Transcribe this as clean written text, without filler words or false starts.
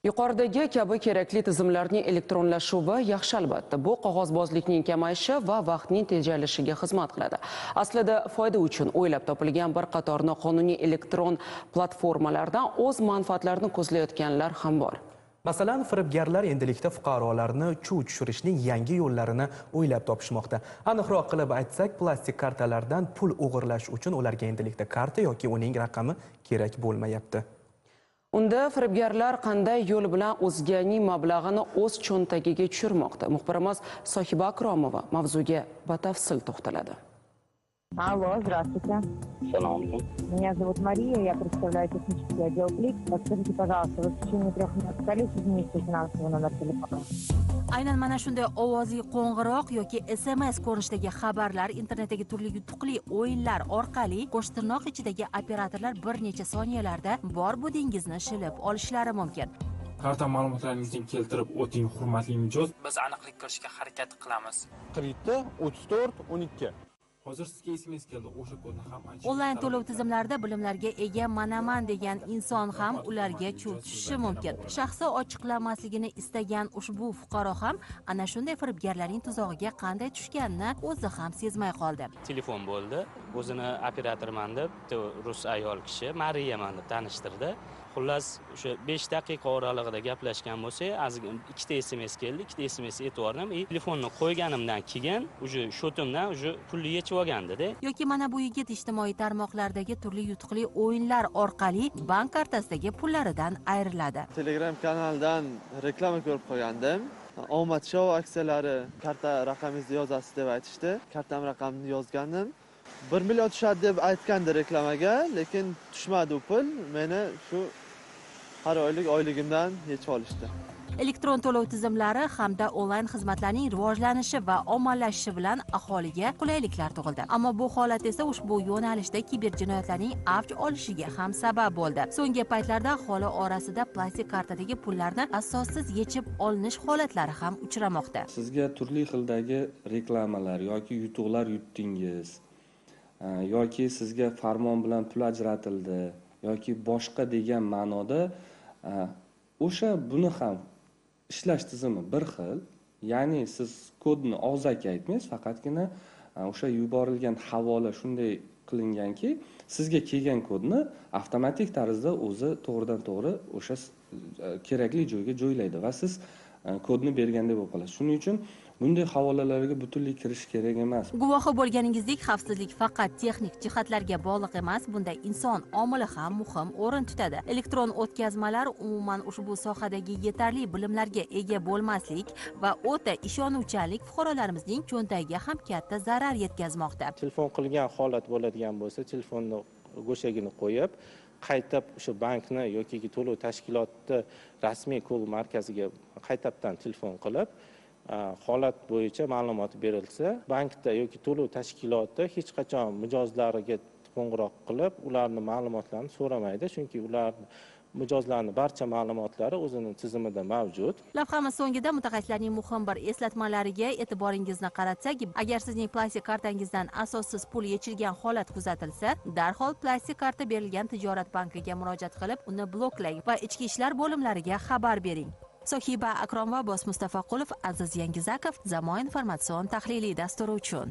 Yuqoridagi kabi kerakli tizimlarning elektronlashuvi yaxshi albatta. Bu qog'ozbozlikning kamayishi va vaqtning tejalishiga xizmat qiladi. Aslida foyda uchun o'ylab topilgan bir qator noqonuniy elektron platformalardan o'z manfaatlarini ko'zlayotganlar ham bor. Masalan, firibgarlar endilikda fuqarolarni chuv tushirishning yangi yo'llarini o'ylab topishmoqda. Aniqroq qilib aytsak, plastik kartalardan pul o'g'irlash uchun ularga endilikda karta yoki uning raqami kerak bo'lmayapti. Unda firibgarlar qanday yo'l bilan o'zganing mablag'ini o'z cho'ntagiga tushirmoqda? Muxbirimiz Sohiba Akromova mavzuga batafsil to'xtaladi. Алло, здравствуйте. Салам алейкум. Меня зовут Мария, я представляю технический отдел КЛИК. Подскажите, пожалуйста, вы в течение 3 минут стали изменить финансовый номер телефона? Aynan mana shunday ovozli qo'ng'iroq yoki SMS ko'rinishidagi xabarlar internetdagi turli yutuqli o'yinlar orqali qo'shtirnoq ichidagi operatorlar bir necha soniyalarda bor budingizni shilib olishlari mumkin. Karta ma'lumotlaringizni keltirib o'ting, hurmatli mijoz. Biz aniqlik kiritishga harakat qilamiz. 34-12. Hozir sizga SMS keldi, o'sha kodni ham aytishim. Onlayn to'lov tizimlarida bilimlarga ega manaman degan inson ham ularga chuv tushishi mumkin. Shaxsi ochiqlanmasligini istagan ushbu fuqaro ham ana shunday firibgarlarning tuzog'iga qanday tushganini o'zi ham sezmay qoldi. Telefon bo'ldi. O'zini operatorman deb, rus ayol kishi Mariyaman deb tanishtirdi. Xullas, o'sha 5 daqiqa oralig'ida gaplashgan bo'lsak, ikkita SMS keldi, ikkita SMS e'tibordim. Telefonni qo'yganimdan keyin, o'sha shotimdan o'sha pulni yechib olgandi-da. Yoki mana bu yigit ijtimoiy tarmoqlardagi turli yutuqli o'yinlar orqali bank kartasidagi pullaridan ayriladi. Telegram kanaldan reklama ko'rib qolgandim. Omad show aksiyalari karta raqamingizni yozasiz deb aytishdi. Kartam raqamini yozgandim. 1 million tushadi deb aytgandi reklamaga, lekin tushmadi u pul. Meni shu har oylik oyligimdan yechib olishdi. Elektron to'lov tizimlari hamda onlayn xizmatlarning rivojlanishi va ommalashishi bilan aholiga qulayliklar tug'ildi. Ammo bu holat esa ushbu yo'nalishda kiberjinoyatlarning avj olishiga ham sabab bo'ldi. So'nggi paytlarda aholi orasida plastik kartadagi pullarni asossiz yechib olinish holatlari ham uchramoqda. Sizga turli xildagi reklamalar yoki yutuqlar yutdingiz, yoki sizga farmon bilan pul ajratildi yoki boshqa degan ma'noda o'sha buni ham ishlash tizimi bir xil. Ya'ni siz kodni og'zaki aytmaysiz, faqatgina o'sha yuborilgan havola shunday qilinganki, sizga kelgan kodni avtomatik tarzda o'zi to'g'ridan to'g'ri o'sha kerakli joyga joylaydi va siz kodni berganda bo'lib qolasiz. Shuning uchun bunday havolalarga butunlay kirish kerak emas. Guvohi bo'lganingizdek, xavfsizlik faqat texnik jihatlarga bog'liq emas, bunda inson omili ham muhim o'rin tutadi. Elektron o'tkazmalar umuman ushbu sohadagi yetarli bilimlarga ega bo'lmaslik va o'ta ishonuvchanlik fuqarolarimizning cho'ntagiga ham katta zarar yetkazmoqda. Telefon qilgan holat bo'ladigan bo'lsa, telefonni go'shagini qo'yib, qaytab o'sha bankni yoki to'lov tashkiloti rasmiy kol markaziga qaytabdan telefon qilib, holat bo'yicha ma'lumot berilsa, bankda yoki to'lov tashkiloti hech qachon mijozlariga qo'ng'iroq qilib, ularning ma'lumotlarini so'ramaydi, chunki ular mijozlarning barcha ma'lumotlari o'zining tizimida mavjud. Lavhamiz so'ngida mutaxassislarning muhim bir eslatmalariga e'tiboringizni qaratsak, agar sizning plastik kartangizdan asossiz pul yechilgan holat kuzatilsa, darhol plastik karta berilgan tijorat bankiga murojaat qilib, uni bloklang va ichki ishlar bo'limlariga xabar bering. Sohiba Akromova, Mustafa Qulov, Aziz Yangizakov, Zamon informatsion tahliliy dasturi uchun.